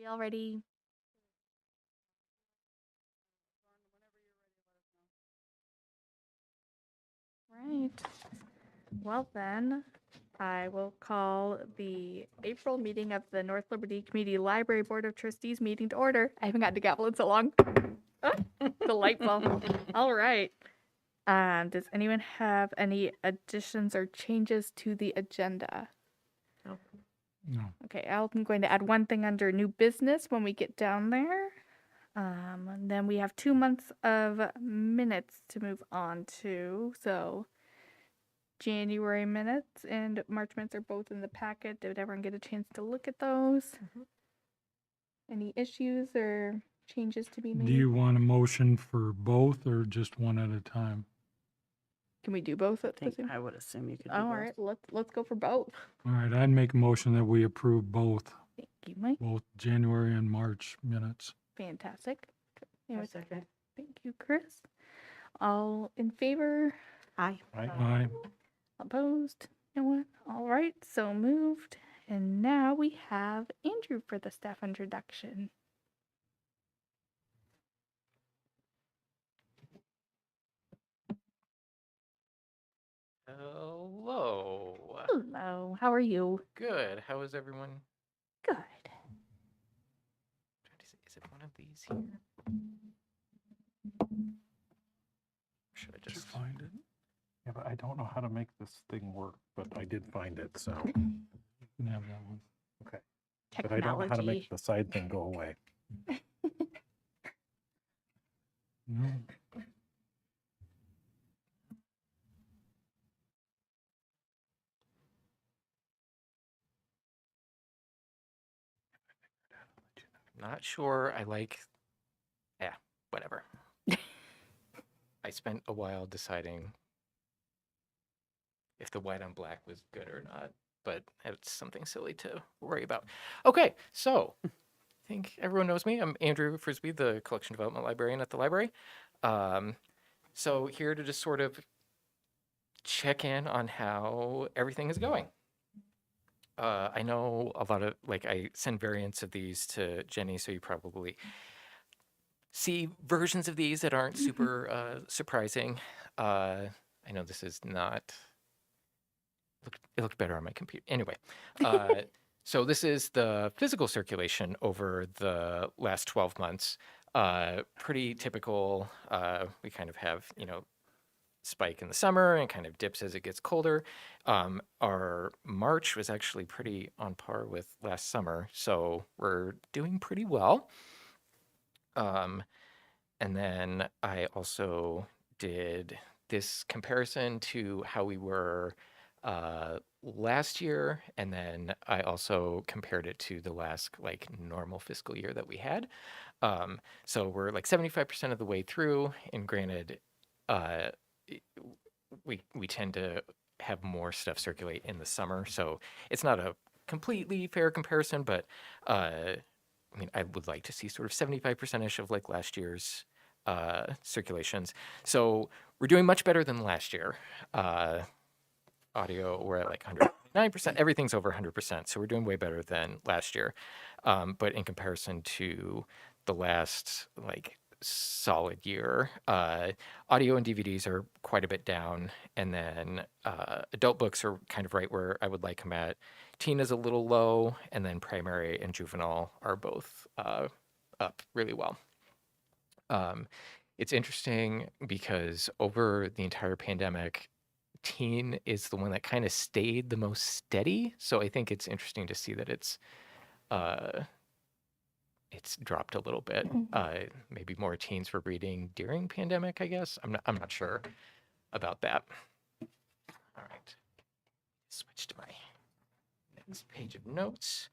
We already. Right. Well, then, I will call the April meeting of the North Liberty Community Library Board of Trustees meeting to order. I haven't gotten to gavel in so long. Delightful. All right. Does anyone have any additions or changes to the agenda? No. Okay, I'm going to add one thing under new business when we get down there. And then we have 2 months of minutes to move on to. So January minutes and March minutes are both in the packet. Did everyone get a chance to look at those? Mhm. Any issues or changes to be made? Do you want a motion for both or just one at a time? Can we do both at the think same? I would assume you could do All both. right, let's go for both. All right, I'd make a motion that we approve both Thank you, Mike. January and March minutes. Fantastic. A Anyway, second. thank you, Chris. All in favor? Aye. Aye. Opposed? No one? All right, so moved. And now we have Andrew for the staff introduction. Hello. Hello, how are you? Good. How is everyone? Good. Trying to see, is it one of these here? Or should I Did you just find it? Yeah, but I don't know how to make this thing work, but I did find it, so. You can have that one. Okay. Technology. But I don't know how to make the side thing go away. No. not sure I like whatever. I spent a while deciding if the white on black was good or not, but it's something silly to worry about. Okay, so I think everyone knows me. I'm Andrew Frisbee, the collection development librarian at the library. So here to just sort of check in on how everything is going. I know a lot of, I send variants of these to Jenny, so you probably see versions of these that aren't super surprising. I know this is not, it looked better on my computer. Anyway, so this is the physical circulation over the last 12 months. Pretty typical. We kind of have, spike in the summer and kind of dips as it gets colder. Our March was actually pretty on par with last summer, so we're doing pretty well. And then I also did this comparison to how we were last year, and then I also compared it to the last normal fiscal year that we had. So we're 75% of the way through, and granted, we tend to have more stuff circulate in the summer, so it's not a completely fair comparison, but I would like to see sort of 75%ish of last year's circulations. So we're doing much better than last year. Audio, we're at 109%. Everything's over 100%, so we're doing way better than last year. But in comparison to the last solid year, audio and DVDs are quite a bit down, and then adult books are kind of right where I would like them at. Teen is a little low, and then primary and juvenile are both up really well. It's interesting because over the entire pandemic, teen is the one that kind of stayed the most steady. So I think it's interesting to see that it's dropped a little bit. Maybe more teens were reading during pandemic, I guess. I'm not sure about that. All right. Switch to my next page of notes.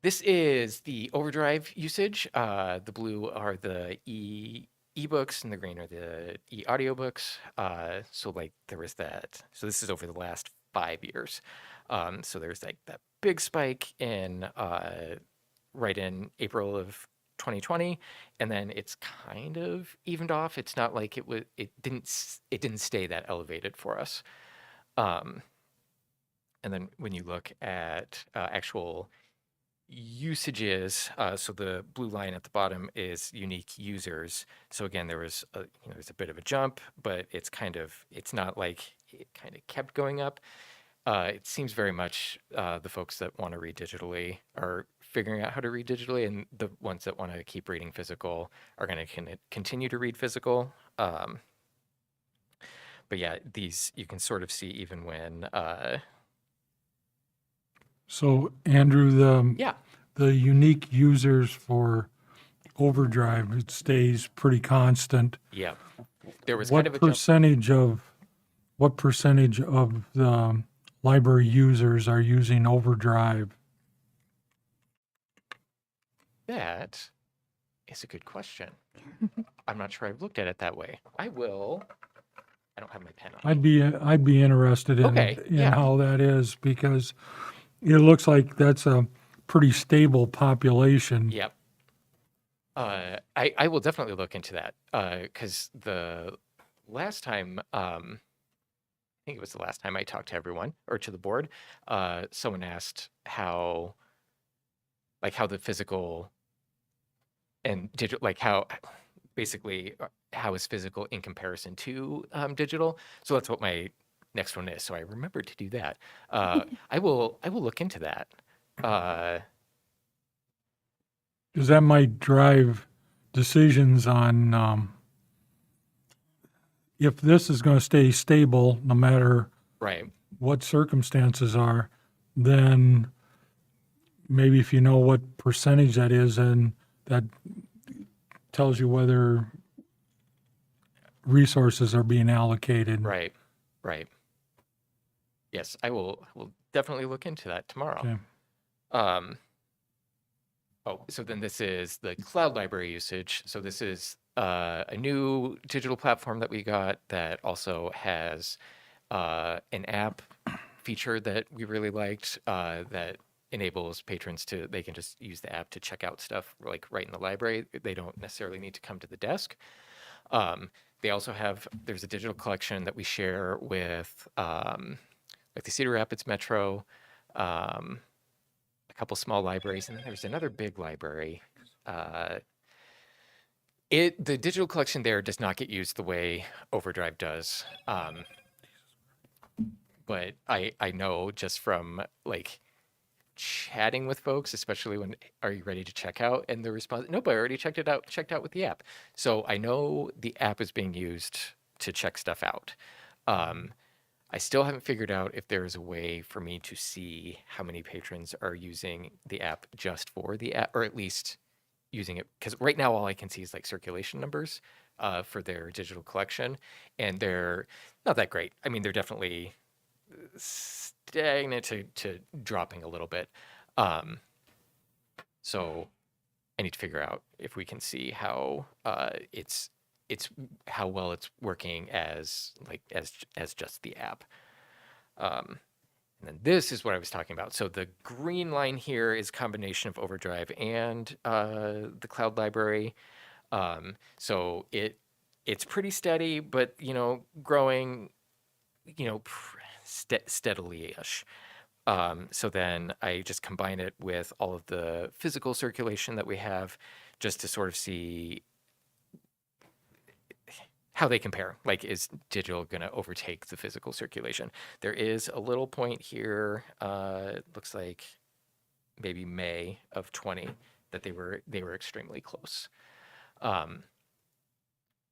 This is the overdrive usage. The blue are the ebooks and the green are the e-audiobooks. So there was that. So this is over the last 5 years. So there's that big spike in right in April of 2020, and then it's kind of evened off. It's not like it didn't stay that elevated for us. And then when you look at actual usages, so the blue line at the bottom is unique users. So again, there's a bit of a jump, but it's not like it kind of kept going up. It seems very much the folks that want to read digitally are figuring out how to read digitally, and the ones that want to keep reading physical are going to continue to read physical. But yeah, these you can sort of see even when, So Andrew, yeah, the unique users for Overdrive, it stays pretty constant. yeah, there was kind of What a jump. percentage of the library users are using Overdrive? That is a good question. I'm not sure I've looked at it that way. I will. I don't have my pen on me. I'd be interested Okay, in yeah. how that is, because it looks like that's a pretty stable population. Yep. I will definitely look into that because the last time, I think it was the last time I talked to everyone or to the board, someone asked how the physical and digital, like how basically how is physical in comparison to digital. So that's what my next one is. So I remembered to do that. I will look into that. Uh, Because that might drive decisions on if this is going to stay stable no matter right. what circumstances are, then maybe if you know what percentage that is, and that tells you whether resources are being allocated. Right. Right. Yes, I will definitely look into that tomorrow. Okay. Oh, so then this is the cloud library usage. So this is a new digital platform that we got that also has an app feature that we really liked that enables patrons they can just use the app to check out stuff like right in the library. They don't necessarily need to come to the desk. They also there's a digital collection that we share with like the Cedar Rapids Metro, a couple small libraries, and then there's another big library. The digital collection there does not get used the way Overdrive does. But I know just from like chatting with folks, especially when are you ready to check out? And the response, nope, I already checked out with the app. So I know the app is being used to check stuff out. I still haven't figured out if there's a way for me to see how many patrons are using the app just for the app, or at least using it. Because right now, all I can see is like circulation numbers for their digital collection, and they're not that great. I mean, they're definitely stagnant to dropping a little bit. So I need to figure out if we can see how it's how well it's working as just the app. And then this is what I was talking about. So the green line here is combination of Overdrive and the cloud library. So it's pretty steady, but growing, steadily-ish. So then I just combine it with all of the physical circulation that we have just to sort of see how they compare. Like, is digital going to overtake the physical circulation? There is a little point here, it looks like maybe May of 20, that they were extremely close. But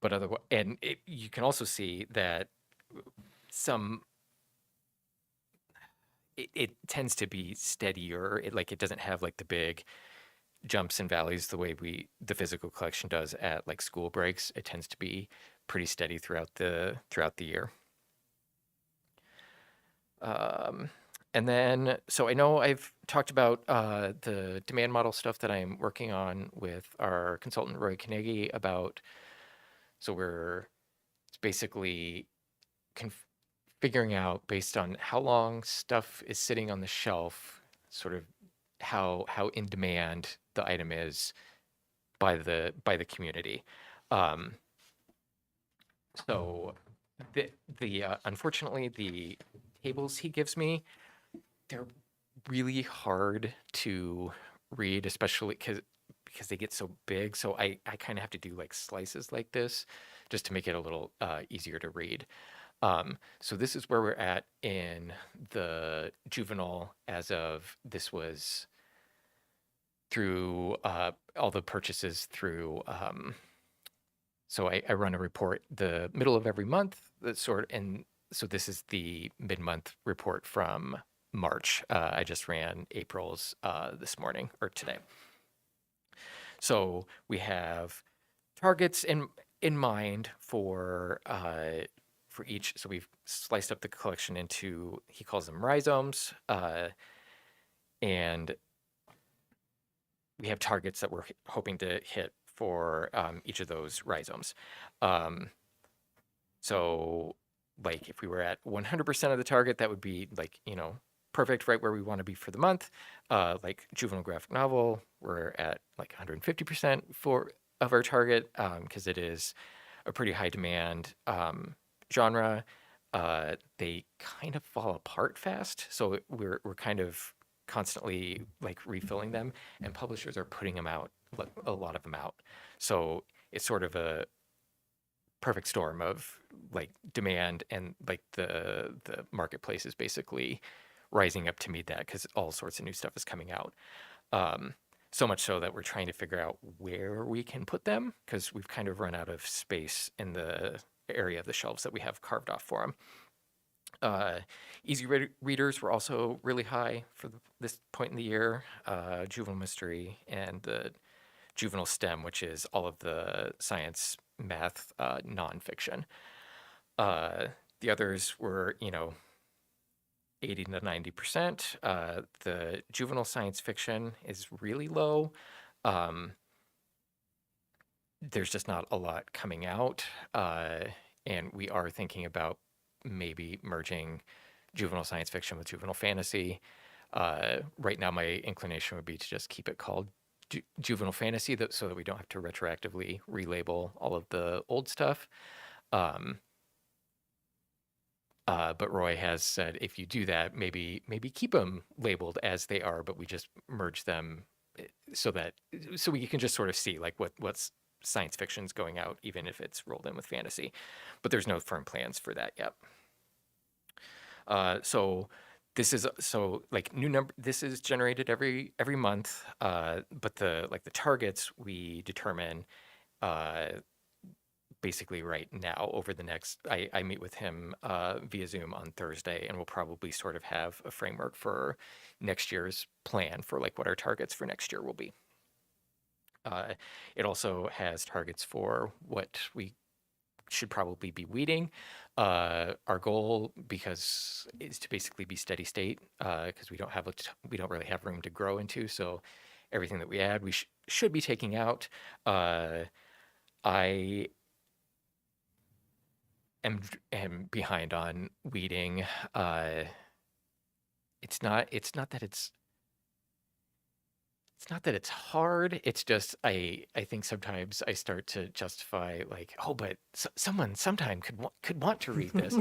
otherwise, and you can also see that it tends to be steadier. It doesn't have like the big jumps and valleys the way the physical collection does at like school breaks. It tends to be pretty steady throughout the year. And then, so I know I've talked about the demand model stuff that I'm working on with our consultant Roy Carnegie about. So it's basically figuring out based on how long stuff is sitting on the shelf, sort of how in demand the item is by the community. So unfortunately the tables he gives me, they're really hard to read, especially because they get so big. So I kind of have to do like slices like this just to make it a little easier to read. So this is where we're at in the juvenile as of this was through all the purchases through. So I run a report the middle of every month. And so this is the mid-month report from March. I just ran April's this morning or today. So we have targets in mind for each. So we've sliced up the collection into, he calls them rhizomes, and we have targets that we're hoping to hit for each of those rhizomes. So like if we were at 100% of the target, that would be like, perfect, right where we want to be for the month. Like juvenile graphic novel, we're at like 150% of our target because it is a pretty high demand genre. They kind of fall apart fast, so we're kind of constantly like refilling them, and publishers are putting them out, a lot of them out. So it's sort of a perfect storm of like demand and like the marketplace is basically rising up to meet that because all sorts of new stuff is coming out. So much so that we're trying to figure out where we can put them because we've kind of run out of space in the area of the shelves that we have carved off for them. Easy readers were also really high for this point in the year. Juvenile mystery and the juvenile STEM, which is all of the science, math, nonfiction. The others were, 80 to 90%. The juvenile science fiction is really low. There's just not a lot coming out. And we are thinking about maybe merging juvenile science fiction with juvenile fantasy. Right now, my inclination would be to just keep it called juvenile fantasy so that we don't have to retroactively relabel all of the old stuff. But Roy has said if you do that, maybe keep them labeled as they are, but we just merge them so we can just sort of see like what's science fiction's going out, even if it's rolled in with fantasy. But there's no firm plans for that yet. So this is new number. This is generated every month, but the targets we determine basically right now over the next. I meet with him via Zoom on Thursday, and we'll probably sort of have a framework for next year's plan for like what our targets for next year will be. It also has targets for what we should probably be weeding. Our goal, because is to basically be steady state, because we don't really have room to grow into. So everything that we add, we should be taking out. I am behind on weeding. It's not that it's hard. It's just I think sometimes I start to justify like, oh, but someone sometime could want to read this.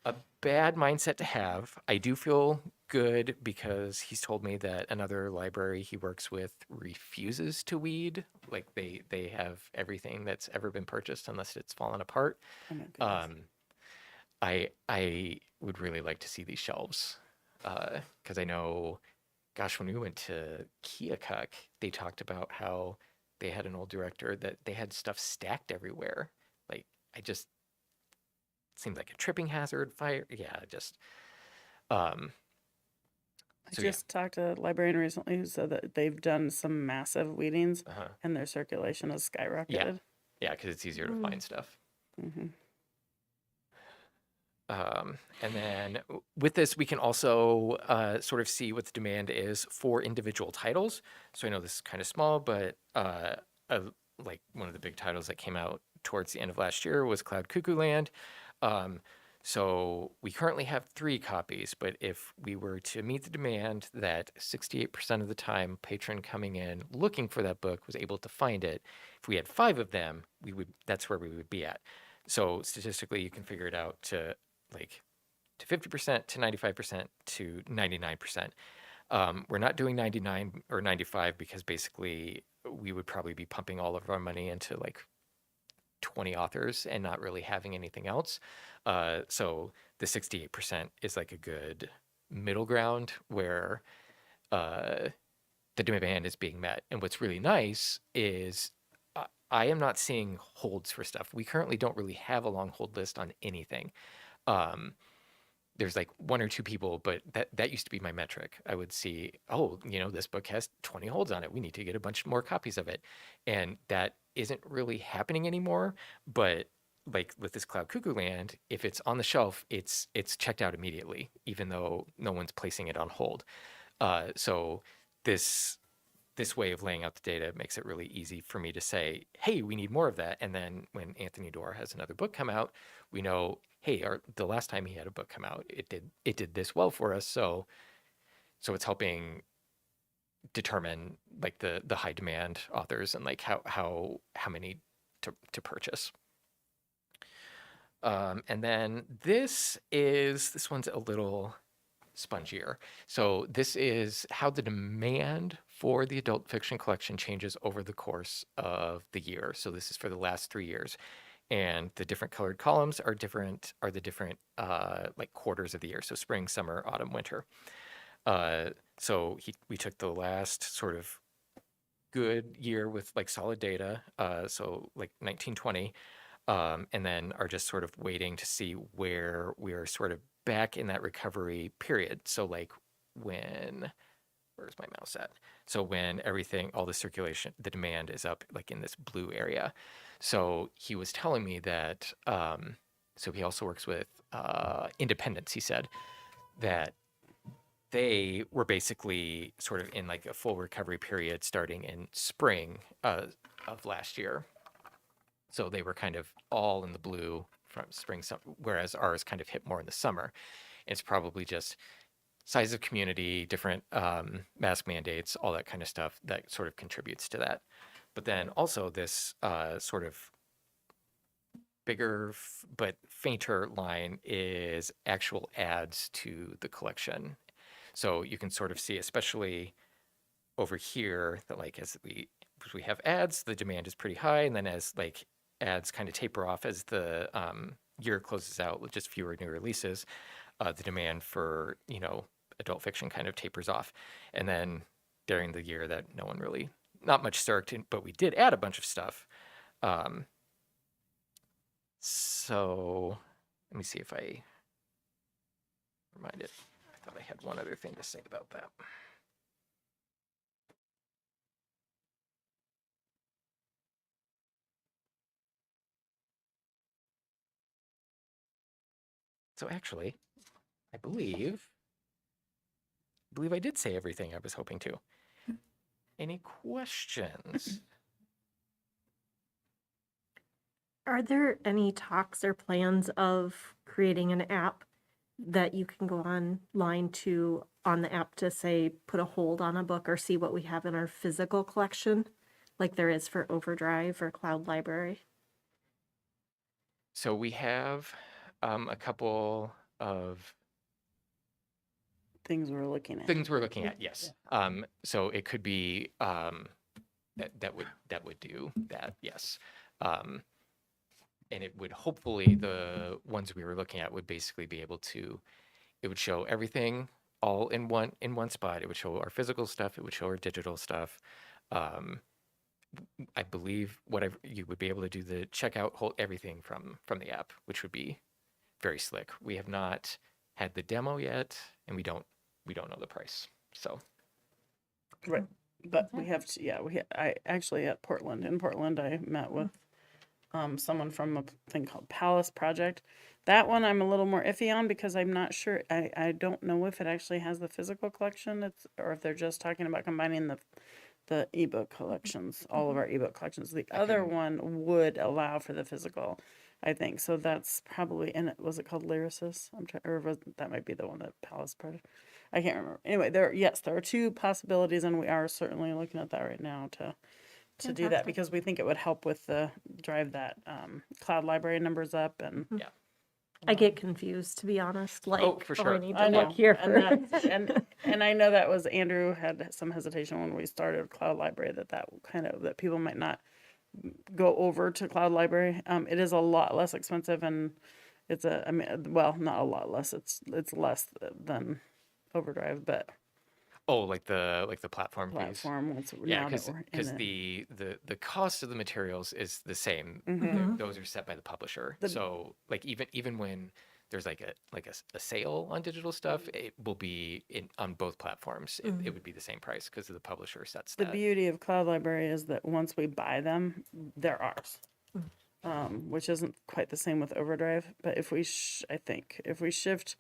A bad mindset to have. I do feel good because he's told me that another library he works with refuses to weed. Like they have everything that's ever been purchased unless it's fallen apart. Oh my goodness. I would really like to see these shelves because I know, gosh, when we went to Keokuk, they talked about how they had an old director that they had stuff stacked everywhere. Like I just seemed like a tripping hazard, fire. Yeah, just. I So yeah. just talked to a librarian recently who said that they've done some massive weedings Uh-huh. and their circulation has skyrocketed. Yeah, because it's easier to find stuff. Hmm. And then with this, we can also sort of see what the demand is for individual titles. So I know this is kind of small, but like one of the big titles that came out towards the end of last year was Cloud Cuckoo Land. So we currently have 3 copies, but if we were to meet the demand that 68% of the time patron coming in looking for that book was able to find it, if we had 5 of them, that's where we would be at. So statistically, you can figure it out to 50% to 95% to 99%. We're not doing 99 or 95 because basically we would probably be pumping all of our money into like 20 authors and not really having anything else. So the 68% is like a good middle ground where uh, the demand is being met. And what's really nice is I am not seeing holds for stuff. We currently don't really have a long hold list on anything. Um, there's like one or two people, but that used to be my metric. I would see, oh, this book has 20 holds on it. We need to get a bunch more copies of it. And that isn't really happening anymore. But like with this Cloud Cuckoo Land, if it's on the shelf, it's checked out immediately, even though no one's placing it on hold. So this way of laying out the data makes it really easy for me to say, hey, we need more of that. And then when Anthony Doerr has another book come out, we know, hey, the last time he had a book come out, it did this well for us. So it's helping determine like the high demand authors and like how many to purchase. And then this one's a little spongier. So this is how the demand for the adult fiction collection changes over the course of the year. So this is for the last 3 years. And the different colored columns are the different like quarters of the year. So spring, summer, autumn, winter. So we took the last sort of good year with like solid data. So like 1920. And then are just sort of waiting to see where we are sort of back in that recovery period. So like where's my mouse at? So when all the circulation, the demand is up like in this blue area. So he was telling me that, so he also works with independents, he said, that they were basically sort of in like a full recovery period starting in spring of last year. So they were kind of all in the blue from spring, whereas ours kind of hit more in the summer. It's probably just size of community, different mask mandates, all that kind of stuff that sort of contributes to that. But then also this sort of bigger but fainter line is actual adds to the collection. So you can sort of see, especially over here, that like as we have ads, the demand is pretty high, and then as like ads kind of taper off as the year closes out with just fewer new releases, the demand for adult fiction kind of tapers off. And then during the year that not much started, but we did add a bunch of stuff. So let me see if I reminded. I thought I had one other thing to say about that. So actually, I believe I did say everything I was hoping to. Any questions? Are there any talks or plans of creating an app that you can go online on the app to say, put a hold on a book or see what we have in our physical collection, like there is for Overdrive or Cloud Library? So we have a couple of Things we're looking at. Yes. So it could be that would do that. Yes. And it would hopefully, the ones we were looking at would basically be able to, it would show everything all in one spot. It would show our physical stuff. It would show our digital stuff. I believe you would be able to do the checkout, hold everything from the app, which would be very slick. We have not had the demo yet, and we don't know the price. So Right. But we have to, I actually in Portland, I met with someone from a thing called Palace Project. That one I'm a little more iffy on because I'm not sure. I don't know if it actually has the physical collection, or if they're just talking about combining the ebook collections, all of our ebook collections. The other one would allow for the physical, I think. So that's probably, and was it called Lyrasis? That might be the one that Palace Project. I can't remember. Anyway, there are two possibilities, and we are certainly looking at that right now to do that, because we think it would help with drive that Cloud Library numbers up. And I get confused, to be honest, like, for I sure. need I to know, look here and for. and I know that was Andrew had some hesitation when we started Cloud Library that people might not go over to Cloud Library. It is a lot less expensive, and I mean, well, not a lot less. It's less than Overdrive, but Oh, like the platform fees. platform once Yeah, now that we're in because it. the cost of the materials is the same. Mhm. Those are set by the publisher. The- So like even when there's like a sale on digital stuff, it will be on both platforms. It would be the same price because the publisher sets The that. beauty of Cloud Library is that once we buy them, they're ours. Which isn't quite the same with Overdrive, but I think if we shift,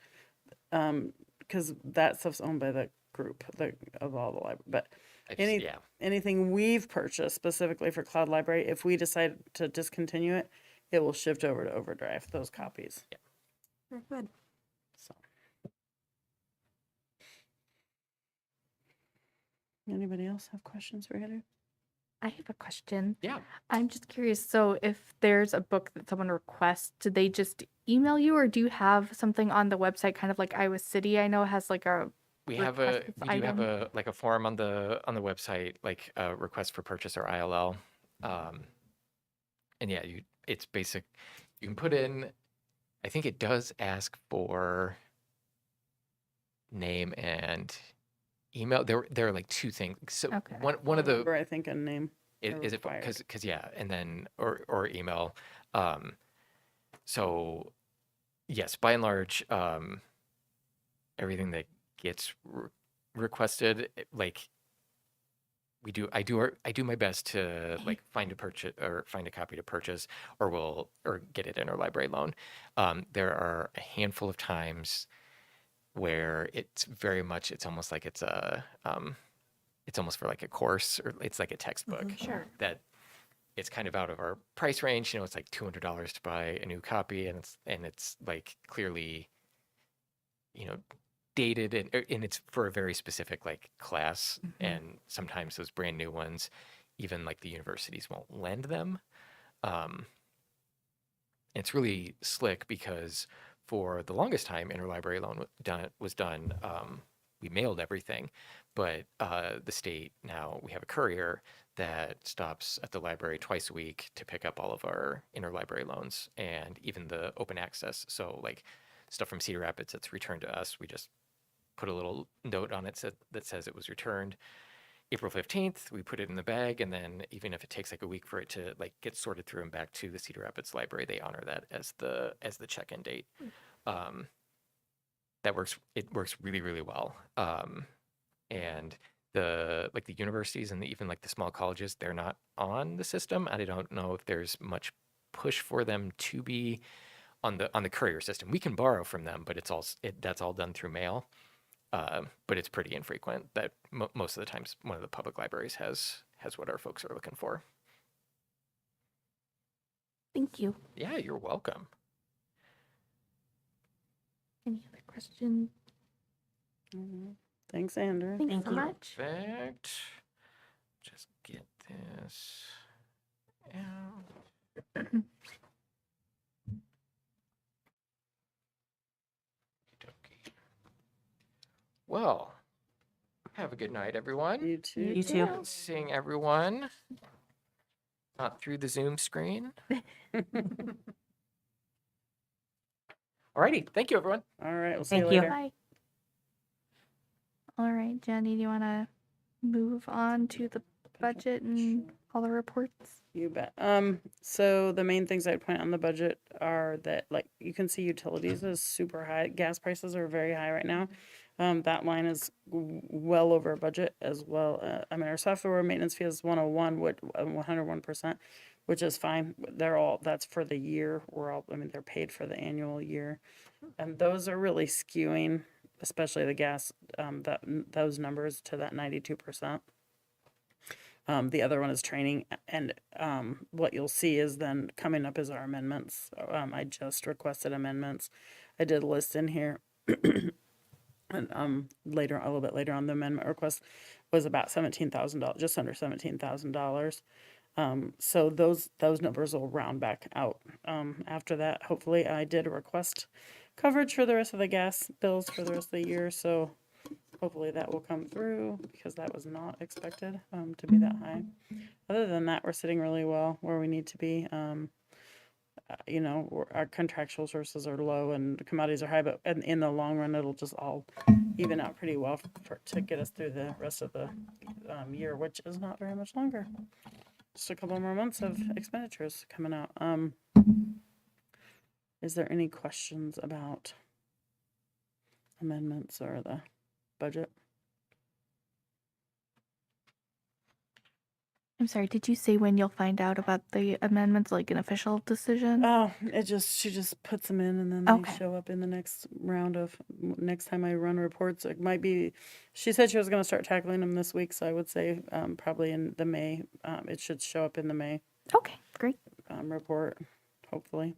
because that stuff's owned by the group of all the library, but Yeah. anything we've purchased specifically for Cloud Library, if we decide to discontinue it, it will shift over to Overdrive, those copies. Very good. So. Anybody else have questions for Heather? I have a question. Yeah. I'm just curious. So, if there's a book that someone requests, do they just email you, or do you have something on the website, kind of like Iowa City? I know has like a We request this do have item. a form on the website, like a request for purchase or ILL. And yeah, it's basic. You can put in, I think it does ask for name and email. There are like two things. So Okay. one of the Number, I think, a name. is it required. because yeah, and then or email. So yes, by and large, everything that gets requested, like I do my best to like find a purchase or find a copy to purchase, or get it interlibrary loan. There are a handful of times where it's almost like it's almost for like a course, or it's like a textbook. Sure. That it's kind of out of our price range. It's like $200 to buy a new copy, and it's like clearly, dated, and it's for a very specific like class. And sometimes those brand new ones, even like the universities won't lend them. It's really slick because for the longest time, interlibrary loan was done. We mailed everything, but the state now we have a courier that stops at the library twice a week to pick up all of our interlibrary loans and even the open access. So like stuff from Cedar Rapids that's returned to us, we just put a little note on it that says it was returned April 15th. We put it in the bag, and then even if it takes like a week for it to like get sorted through and back to the Cedar Rapids library, they honor that as the check-in date. It works really, really well. And the universities and even like the small colleges, they're not on the system. I don't know if there's much push for them to be on the courier system. We can borrow from them, but that's all done through mail. But it's pretty infrequent that most of the times one of the public libraries has what our folks are looking for. Thank you. Yeah, you're welcome. Any other questions? Thanks, Andrew. Thanks Thank so you. much. Perfect. Just get this out. Okey-dokey. Well, have a good night, everyone. You too. You too. Good seeing everyone. Not through the Zoom screen. Alrighty, thank you, everyone. All right, we'll see you Thank you. later. Bye. All right, Jenny, do you want to move on to the budget and all the reports? You bet. So the main things I'd point out on the budget are that, like, you can see utilities is super high. Gas prices are very high right now. That line is well over budget as well. I mean, our software maintenance fee is 101%, which is fine. That's for the year. They're paid for the annual year. And those are really skewing, especially the gas, those numbers to that 92%. The other one is training, and what you'll see is then coming up is our amendments. I just requested amendments. I did list in here, and a little bit later on, the amendment request was about $17,000, just under $17,000. So those numbers will round back out. After that, hopefully, I did request coverage for the rest of the gas bills for the rest of the year, so hopefully that will come through because that was not expected to be that high. Other than that, we're sitting really well where we need to be. You know, our contractual sources are low and commodities are high, but in the long run, it'll just all even out pretty well to get us through the rest of the year, which is not very much longer. Just a couple more months of expenditures coming out. Is there any questions about amendments or the budget? I'm sorry, did you say when you'll find out about the amendments, like an official decision? Oh, she just puts them in and then Okay. they show up in the next round of next time I run reports. It might be, she said she was going to start tackling them this week, so I would say probably in the May. It should show up in the May Okay, great. report, hopefully.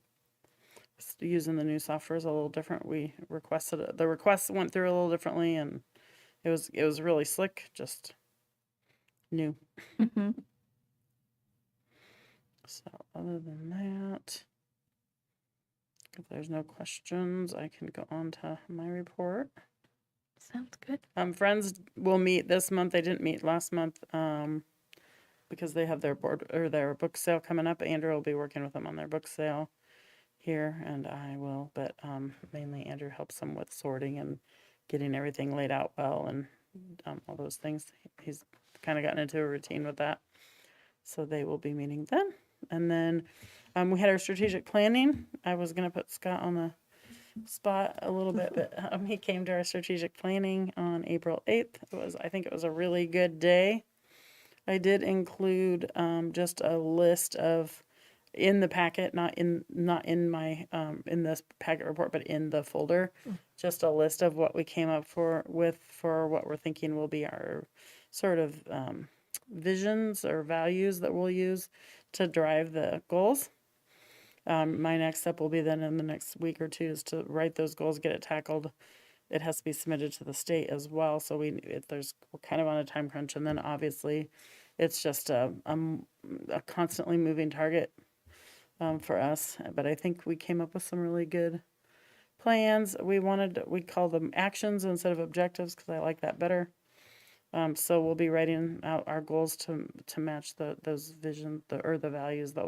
Using the new software is a little different. We requested it. The request went through a little differently, and it was really slick, just new. Hmm. So other than that, if there's no questions, I can go on to my report. Sounds good. Friends will meet this month. They didn't meet last month because they have their their book sale coming up. Andrew will be working with them on their book sale here, and I will. But mainly Andrew helps them with sorting and getting everything laid out well and all those things. He's kind of gotten into a routine with that. So they will be meeting then. And then we had our strategic planning. I was going to put Scott on the spot a little bit, but he came to our strategic planning on April 8th. I think it was a really good day. I did include just a list of in the packet, not in my in this packet report, but in the folder, just a list of what we came up for what we're thinking will be our sort of visions or values that we'll use to drive the goals. My next step will be then in the next week or two is to write those goals, get it tackled. It has to be submitted to the state as well. So we're kind of on a time crunch, and then obviously it's just a constantly moving target for us. But I think we came up with some really good plans. We call them actions instead of objectives because I like that better. So we'll be writing out our goals to match those visions or the values that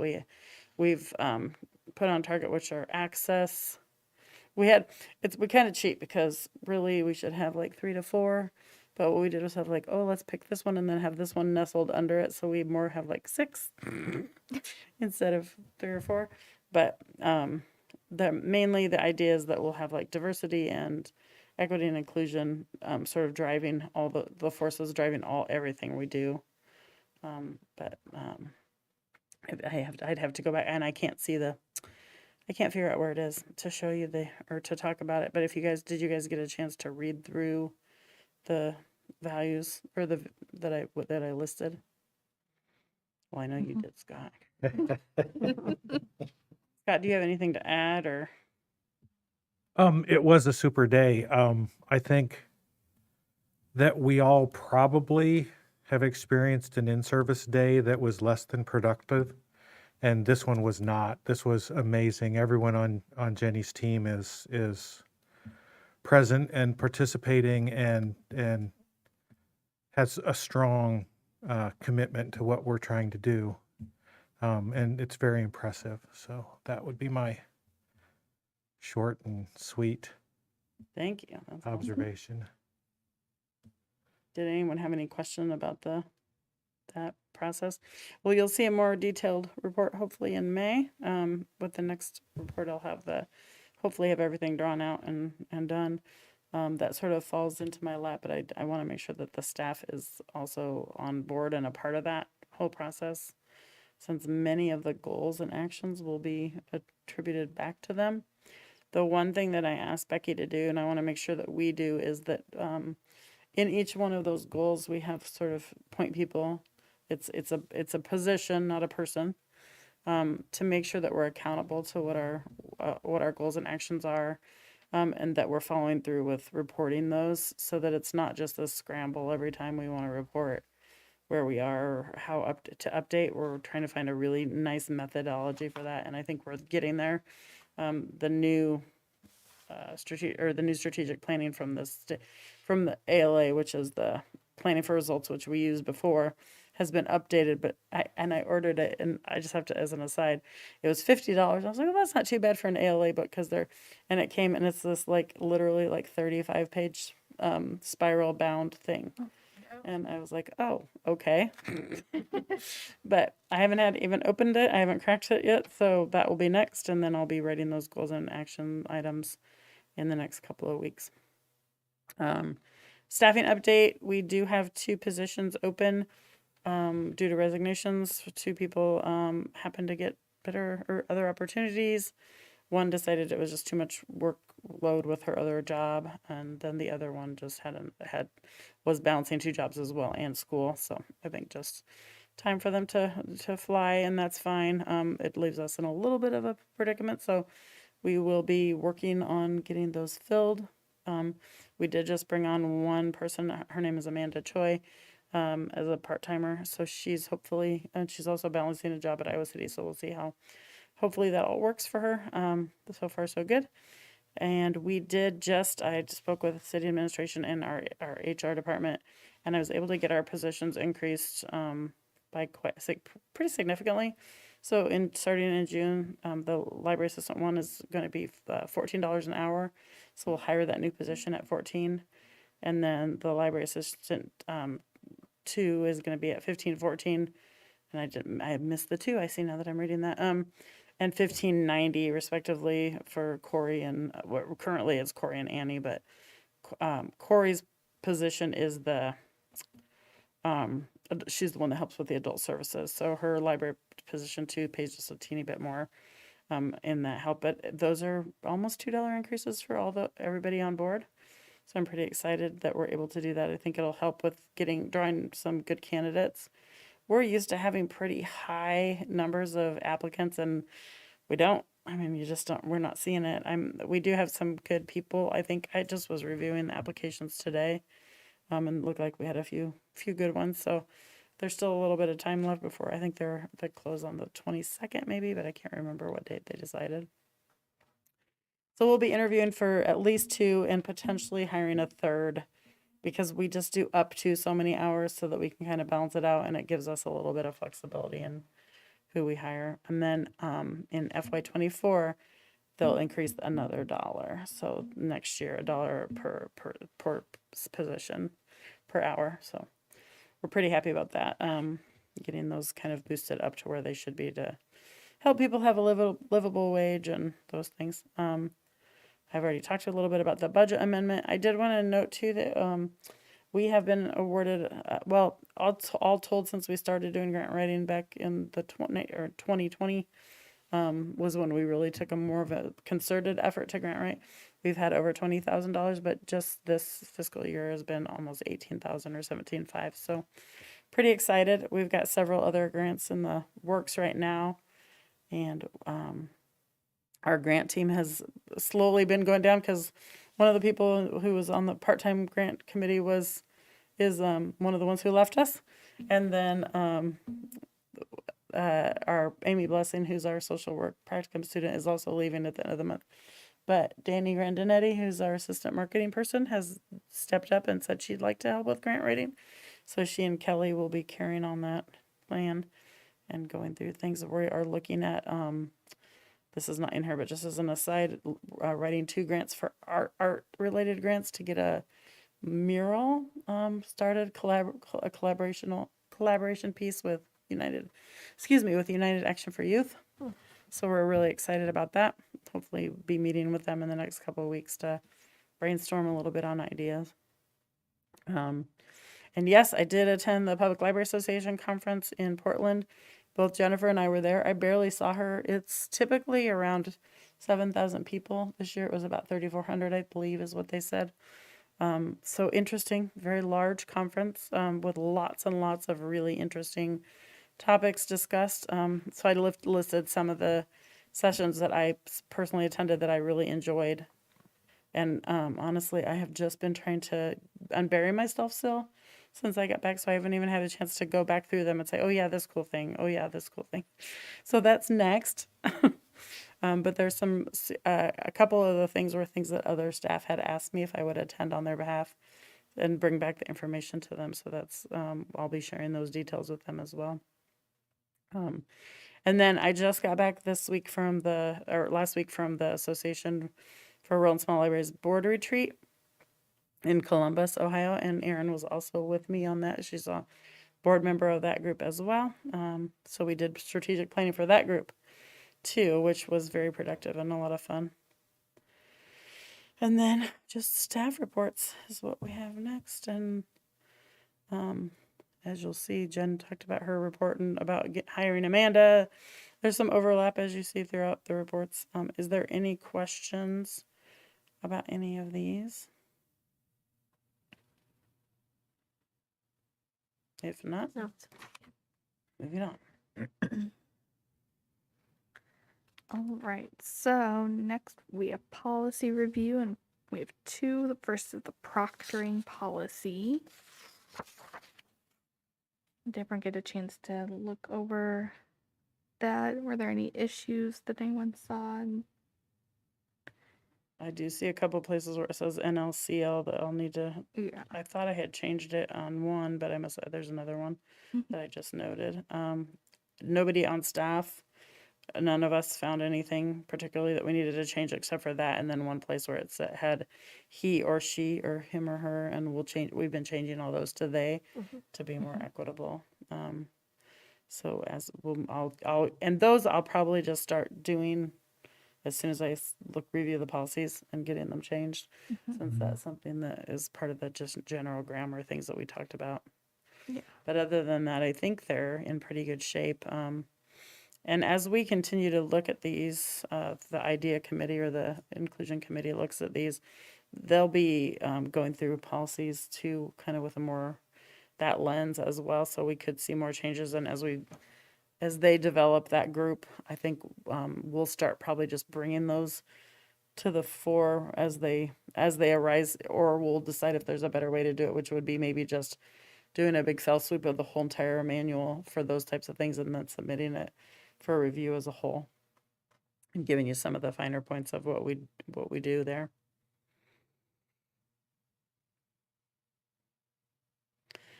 we've put on target, which are access. We kind of cheat because really we should have like 3 to 4, but what we did was have like, oh, let's pick this one and then have this one nestled under it, so we more have like 6 instead of 3 or 4. But mainly the idea is that we'll have like diversity and equity and inclusion sort of driving all the forces driving everything we do. But I'd have to go back, and I can't figure out where it is to show you or to talk about it. But did you guys get a chance to read through the values or that I listed? Well, I know you did, Scott. Scott, do you have anything to add or? It was a super day. I think that we all probably have experienced an in-service day that was less than productive, and this one was not. This was amazing. Everyone on Jenny's team is present and participating and has a strong commitment to what we're trying to do, and it's very impressive. So that would be my short and sweet Thank you. That's awesome. observation. Did anyone have any question about that process? Well, you'll see a more detailed report hopefully in May. With the next report, I'll hopefully have everything drawn out and done. That sort of falls into my lap, but I want to make sure that the staff is also on board and a part of that whole process, since many of the goals and actions will be attributed back to them. The one thing that I asked Becky to do, and I want to make sure that we do, is that in each one of those goals, we have sort of point people. It's a position, not a person, to make sure that we're accountable to what our goals and actions are, and that we're following through with reporting those, so that it's not just a scramble every time we want to report. where we are, how to update. We're trying to find a really nice methodology for that, and I think we're getting there. The new strategic planning from from the ALA, which is the planning for results, which we used before, has been updated. But I ordered it, and I just have to, as an aside, it was $50. I was like, well, that's not too bad for an ALA book, and it came, and it's this like literally like 35-page spiral bound thing. And I was like, oh, okay. But I haven't even opened it. I haven't cracked it yet. So that will be next. And then I'll be writing those goals and action items in the next couple of weeks. Staffing update. We do have 2 positions open due to resignations. 2 people happened to get better or other opportunities. One decided it was just too much workload with her other job, and then the other one just was balancing 2 jobs as well and school. So I think just time for them to fly, and that's fine. It leaves us in a little bit of a predicament, so we will be working on getting those filled. We did just bring on one person. Her name is Amanda Choi, as a part-timer. So she's and she's also balancing a job at Iowa City. So we'll see how. Hopefully that all works for her. So far, so good. And I spoke with city administration and our HR department, and I was able to get our positions increased by pretty significantly. So starting in June, the library assistant one is going to be $14 an hour. So we'll hire that new position at 14. And then the library assistant 2 is going to be at 15.14. And I missed the 2. I see now that I'm reading that. And 15.90 respectively for Corey and currently it's Corey and Annie, but Corey's position is she's the one that helps with the adult services. So her library position 2 pays just a teeny bit more in that help. But those are almost $2 increases for everybody on board. So I'm pretty excited that we're able to do that. I think it'll help with drawing some good candidates. We're used to having pretty high numbers of applicants, and we're not seeing it. We do have some good people. I think I just was reviewing the applications today, and it looked like we had a few good ones. So there's still a little bit of time left before I think they close on the 22nd maybe, but I can't remember what date they decided. So we'll be interviewing for at least 2 and potentially hiring a 3rd, because we just do up to so many hours so that we can kind of balance it out, and it gives us a little bit of flexibility in who we hire. And then in FY24, they'll increase another $1. So next year, $1 per position per hour. So we're pretty happy about that. Getting those kind of boosted up to where they should be to help people have a livable wage and those things. I've already talked a little bit about the budget amendment. I did want to note too that we have been awarded, all told, since we started doing grant writing back in the 2020 was when we really took more of a concerted effort to grant write. We've had over $20,000, but just this fiscal year has been almost 18,000 or 17,500. So pretty excited. We've got several other grants in the works right now, and our grant team has slowly been going down because one of the people who was on the part-time grant committee is one of the ones who left us. And then our Amy Blessing, who's our social work practicum student, is also leaving at the end of the month. But Danny Grandinetti, who's our assistant marketing person, has stepped up and said she'd like to help with grant writing. So she and Kelly will be carrying on that plan and going through things that we are looking at. This is not in here, but just as an aside, writing 2 grants for art related grants to get a mural started, a collaboration piece with United Action for Youth. So we're really excited about that. Hopefully be meeting with them in the next couple of weeks to brainstorm a little bit on ideas. And yes, I did attend the Public Library Association conference in Portland. Both Jennifer and I were there. I barely saw her. It's typically around 7,000 people. This year it was about 3,400, I believe, is what they said. So interesting, very large conference with lots and lots of really interesting topics discussed. So I listed some of the sessions that I personally attended that I really enjoyed. And honestly, I have just been trying to unbury myself still. since I got back, so I haven't even had a chance to go back through them and say, oh yeah, this cool thing. Oh yeah, this cool thing. So that's next. But there's a couple of the things were things that other staff had asked me if I would attend on their behalf and bring back the information to them. So that's, I'll be sharing those details with them as well. And then I just got back last week from the Association for Rural and Small Libraries Board Retreat in Columbus, Ohio, and Erin was also with me on that. She's a board member of that group as well. So we did strategic planning for that group too, which was very productive and a lot of fun. And then just staff reports is what we have next. And as you'll see, Jen talked about her report and about hiring Amanda. There's some overlap as you see throughout the reports. Is there any questions about any of these? If not, No. moving on. All right, so next we have policy review, and we have two. The first is the proctoring policy. Did everyone get a chance to look over that? Were there any issues that anyone saw? I do see a couple places where it says NLCL that I'll need to, Yeah. I thought I had changed it on one, but there's another one that I just noted. Nobody on staff, none of us found anything particularly that we needed to change except for that. And then one place where it had he or she or him or her, and we've been changing all those to they to be more equitable. So I'll probably just start doing as soon as I review the policies and getting them changed, since that's something that is part of the just general grammar things that we talked about. Yeah. But other than that, I think they're in pretty good shape. And as we continue to look at these, the IDEA committee or the inclusion committee looks at these, they'll be going through policies too, kind of with a more that lens as well. So we could see more changes. And as they develop that group, I think we'll start probably just bringing those to the fore as they arise, or we'll decide if there's a better way to do it, which would be maybe just doing a big cell sweep of the whole entire manual for those types of things and then submitting it for review as a whole and giving you some of the finer points of what we do there.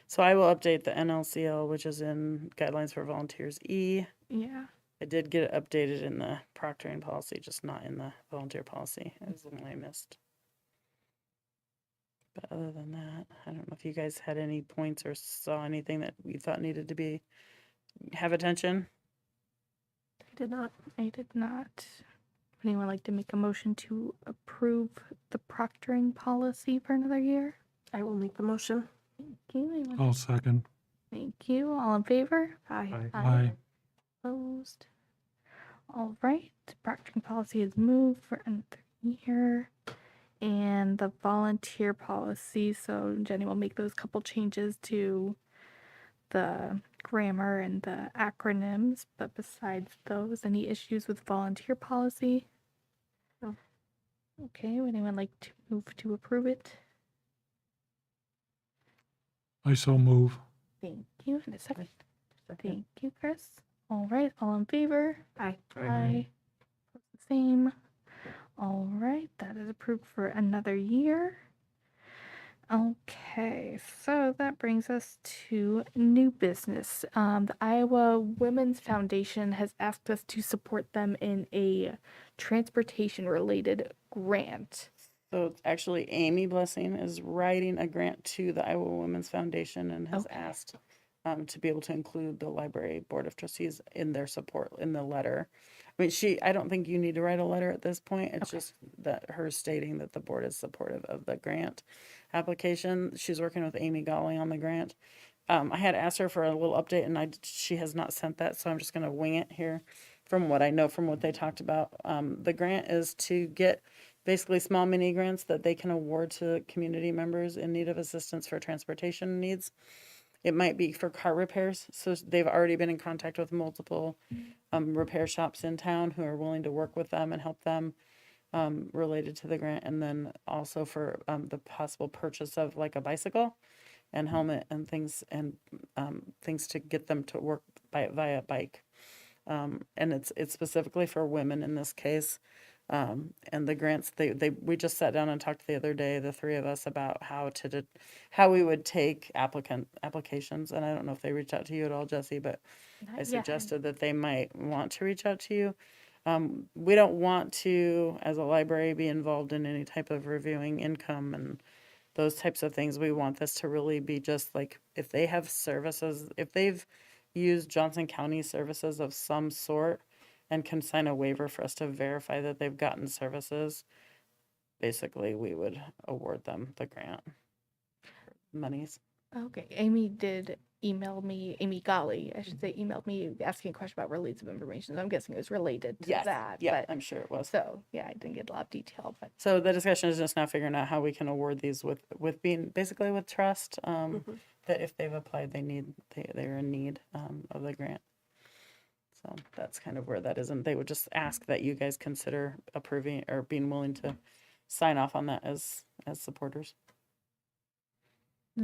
So I will update the NLCL, which is in Guidelines for Volunteers E. Yeah. I did get it updated in the proctoring policy, just not in the volunteer policy. It was the one I missed. But other than that, I don't know if you guys had any points or saw anything that you thought needed to have attention. I did not. I did not. Would anyone like to make a motion to approve the proctoring policy for another year? I will make the motion. Thank you. Anyone? I'll second. Thank you. All in favor? Aye. Aye. Opposed? All right. The proctoring policy is moved for another year. And the volunteer policy, so Jenny will make those couple changes to the grammar and the acronyms. But besides those, any issues with volunteer policy? No. Okay, would anyone like to move to approve it? I so move. Thank you. And a second. Thank you, Chris. All right, all in favor? Aye. Aye. Same. All right, that is approved for another year. Okay, so that brings us to new business. The Iowa Women's Foundation has asked us to support them in a transportation-related grant. So it's actually Amy Blessing is writing a grant to the Iowa Women's Foundation and has asked to be able to include the library board of trustees in their support in the letter. I mean, I don't think you need to write a letter at this point. It's just that her stating that the board is supportive of the grant application. She's working with Amy Golling on the grant. I had asked her for a little update and she has not sent that. So I'm just going to wing it here from what I know from what they talked about. The grant is to get basically small mini grants that they can award to community members in need of assistance for transportation needs. It might be for car repairs. So they've already been in contact with multiple repair shops in town who are willing to work with them and help them related to the grant. And then also for the possible purchase of like a bicycle and helmet and things to get them to work via bike. And it's specifically for women in this case. And the grants, we just sat down and talked the other day, the three of us, about how we would take applications. And I don't know if they reached out to you at all, Jesse, but I suggested that they might want to reach out to you. We don't want to, as a library, be involved in any type of reviewing income and those types of things. We want this to really be just like, if they have services, if they've used Johnson County services of some sort and can sign a waiver for us to verify that they've gotten services, basically we would award them the grant monies. Okay, Amy did email me, Amy Golly, I should say, emailed me asking a question about release of information. So I'm guessing it was related to that. Yeah, but I'm sure it was. so yeah, I didn't get a lot of detail, but So the discussion is just now figuring out how we can award these with being basically with trust, that if they've applied, they're in need of the grant. So that's kind of where that is. And they would just ask that you guys consider approving or being willing to sign off on that as supporters.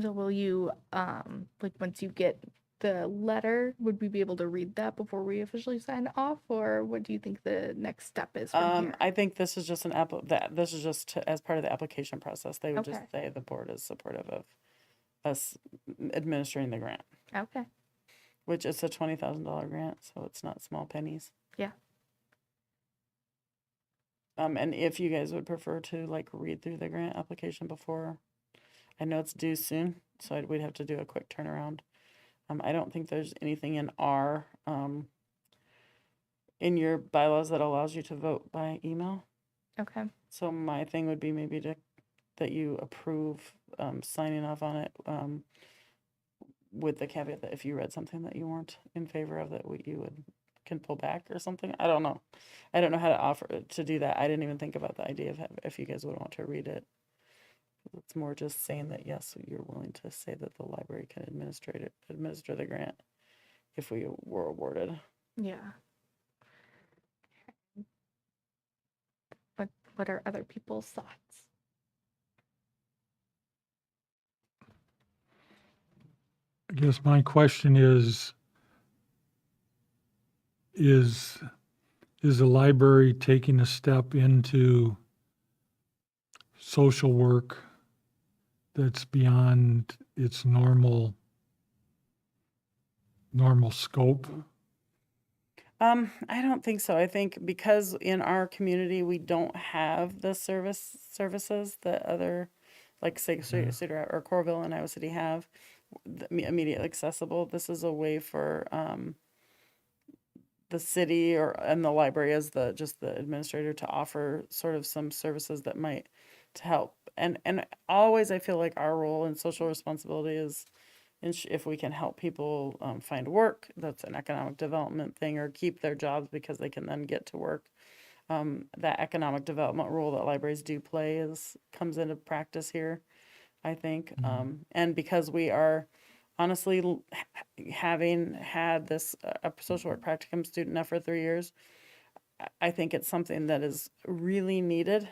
so will you, like once you get the letter, would we be able to read that before we officially sign off, or what do you think the next step is from here? I think this is just this is just as part of the application process. They would just say the board is supportive of us administering the grant, Okay, which is a $20,000 grant, so it's not small pennies. yeah. And if you guys would prefer to like read through the grant application before, I know it's due soon, so we'd have to do a quick turnaround. I don't think there's anything in in your bylaws that allows you to vote by email. Okay, So my thing would be maybe that you approve signing off on it with the caveat that if you read something that you weren't in favor of, that you can pull back or something. I don't know. I don't know how to offer to do that. I didn't even think about the idea of if you guys would want to read it. It's more just saying that yes, you're willing to say that the library can administer the grant if we were awarded. yeah. What are other people's thoughts? I guess my question is the library taking a step into social work that's beyond its normal scope? I don't think so. I think because in our community we don't have the services that other, like say Cedar or Corville and Iowa City have immediately accessible. This is a way for the city and the library as just the administrator to offer sort of some services that might to help. And always I feel like our role in social responsibility is if we can help people find work, that's an economic development thing, or keep their jobs because they can then get to work. That economic development role that libraries do play comes into practice here, I think. And because we are honestly having had this social work practicum student now for 3 years, I think it's something that is really needed.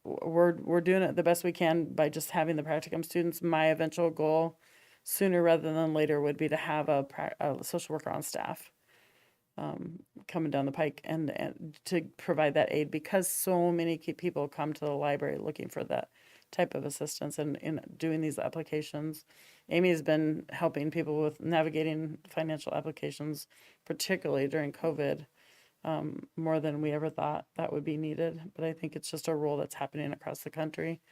We're doing it the best we can by just having the practicum students. My eventual goal, sooner rather than later, would be to have a social worker on staff coming down the pike and to provide that aid, because so many people come to the library looking for that type of assistance and in doing these applications. Amy has been helping people with navigating financial applications, particularly during COVID. More than we ever thought that would be needed. But I think it's just a role that's happening across the country.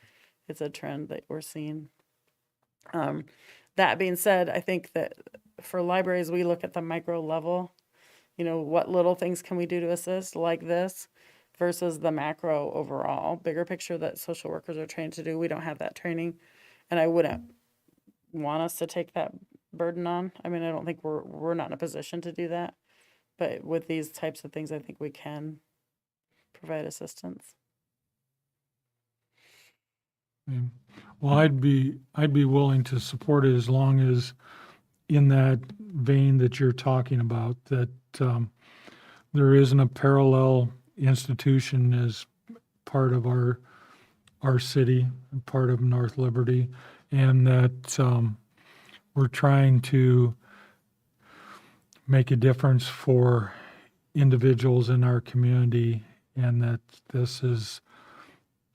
It's a trend that we're seeing. That being said, I think that for libraries, we look at the micro level, what little things can we do to assist like this versus the macro overall, bigger picture that social workers are trained to do. We don't have that training, and I wouldn't want us to take that burden on. I mean, I don't think we're not in a position to do that. But with these types of things, I think we can provide assistance. Well, I'd be willing to support it as long as in that vein that you're talking about, that there isn't a parallel institution as part of our city, part of North Liberty, and that we're trying to make a difference for individuals in our community, and that this is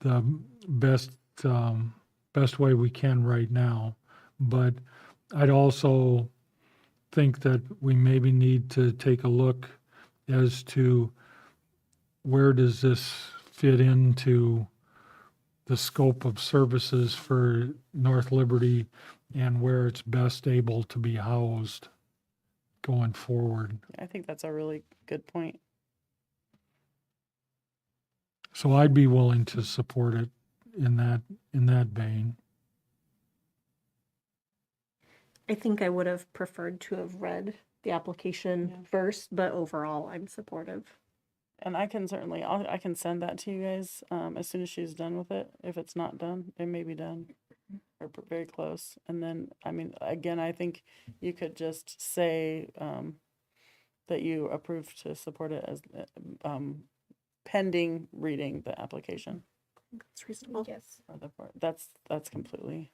the best best way we can right now. But I'd also think that we maybe need to take a look as to where does this fit into the scope of services for North Liberty and where it's best able to be housed going forward. I think that's a really good point. So I'd be willing to support it in that vein. I think I would have preferred to have read the application Yeah. first, but overall, I'm supportive. And I can certainly, I can send that to you guys as soon as she's done with it. If it's not done, it may be done or very close. And then, I mean, again, I think you could just say that you approve to support it as pending reading the application. That's reasonable. Yes. Or the part. That's completely,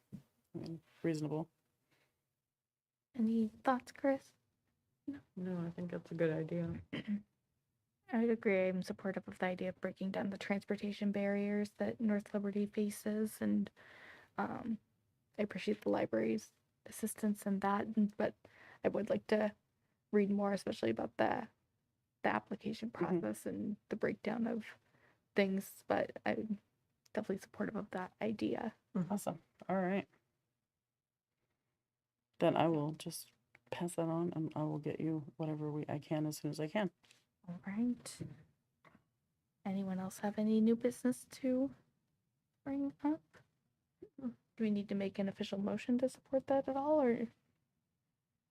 I mean, reasonable. Any thoughts, Chris? No, I think that's a good idea. I would agree. I'm supportive of the idea of breaking down the transportation barriers that North Liberty faces, and I appreciate the library's assistance in that. But I would like to read more, especially about the application process and the breakdown of things. But I'm definitely supportive of that idea. Awesome. All right. Then I will just pass that on and I will get you whatever I can as soon as I can. All right. Anyone else have any new business to bring up? Do we need to make an official motion to support that at all, or?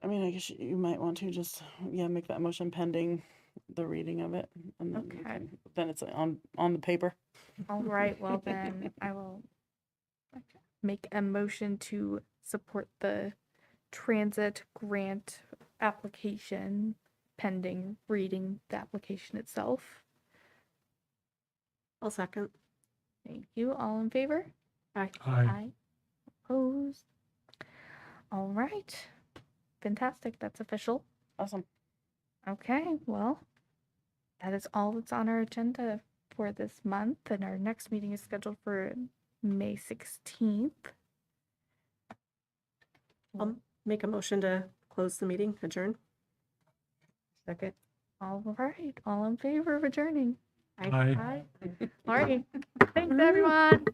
I mean, I guess you might want to just, make that motion pending the reading of it. And then, Okay. then it's on the paper. All right, well then I will make a motion to support the transit grant application pending reading the application itself. I'll second. Thank you. All in favor? Aye. Aye. Opposed? All right. Fantastic. That's official. Awesome. Okay, well, that is all that's on our agenda for this month, and our next meeting is scheduled for May 16th. I'll make a motion to close the meeting, adjourn. Second. All right, all in favor of adjourning? Aye. All right. Thanks, everyone.